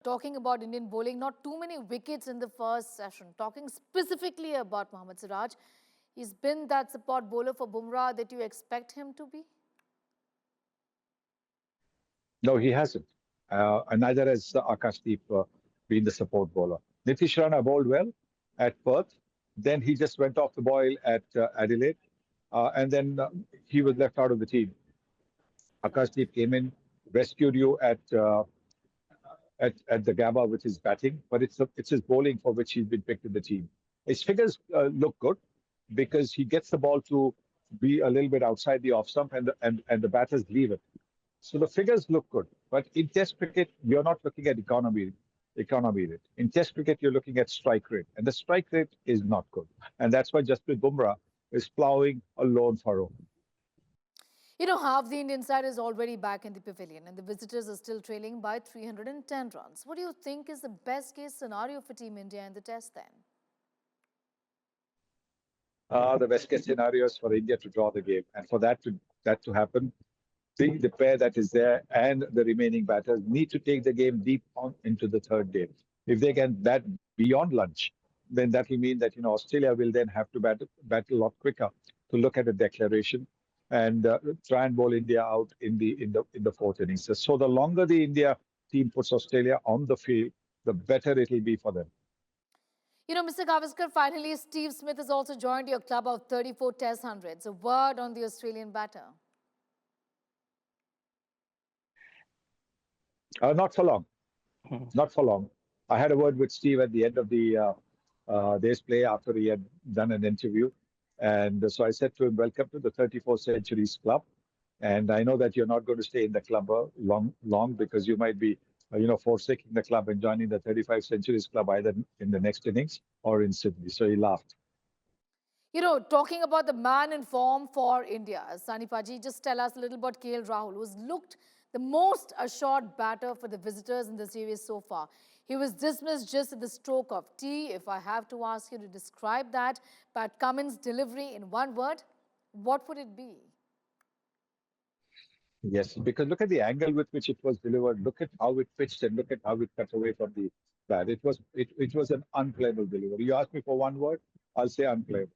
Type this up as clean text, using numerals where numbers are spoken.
Talking about Indian bowling, not too many wickets in the first session. Talking specifically about Mohammad Siraj, he's been that support bowler for Bumrah that you expect him to be? No, he hasn't. And neither has Akashdeep been the support bowler. Nitish Rana bowled well at Perth. Then he just went off the boil at Adelaide. And then he was left out of the team. Akashdeep came in, rescued you at the Gabba with his batting, but it's his bowling for which he's been picked in the team. His figures look good because he gets the ball to be a little bit outside the off stump, and the batters leave it. So the figures look good, but in Test cricket you're not looking at economy rate. In Test cricket you're looking at strike rate, and the strike rate is not good, and that's why Jasprit Bumrah is ploughing a lone furrow. You know, half the Indian side is already back in the pavilion and the visitors are still trailing by 310 runs. What do you think is the best case scenario for Team India in the test then? The best case scenario is for India to draw the game, and for that to happen, the pair that is there and the remaining batters need to take the game deep on into the third game. If they can bat beyond lunch, then that will mean that Australia will then have to bat a lot quicker to look at a declaration and try and bowl India out in the fourth innings. So the longer the India team puts Australia on the field, the better it will be for them. You know, Mr. Gavaskar, finally, Steve Smith has also joined your club of 34 Test hundreds. A word on the Australian batter. Not for long. Not for long. I had a word with Steve at the end of the day's play after he had done an interview. And so I said to him, welcome to the 34 Centuries Club. And I know that you're not going to stay in the club long because you might be, forsaking the club and joining the 35 Centuries Club either in the next innings or in Sydney. So he laughed. You know, talking about the man in form for India, Sani Paji, just tell us a little about KL Rahul, who's looked the most assured batter for the visitors in the series so far. He was dismissed just at the stroke of tea. If I have to ask you to describe that, Pat Cummins' delivery in one word, what would it be? Yes, because look at the angle with which it was delivered. Look at how it pitched and look at how it cut away from the bat. It was an unplayable delivery. You ask me for one word, I'll say unplayable.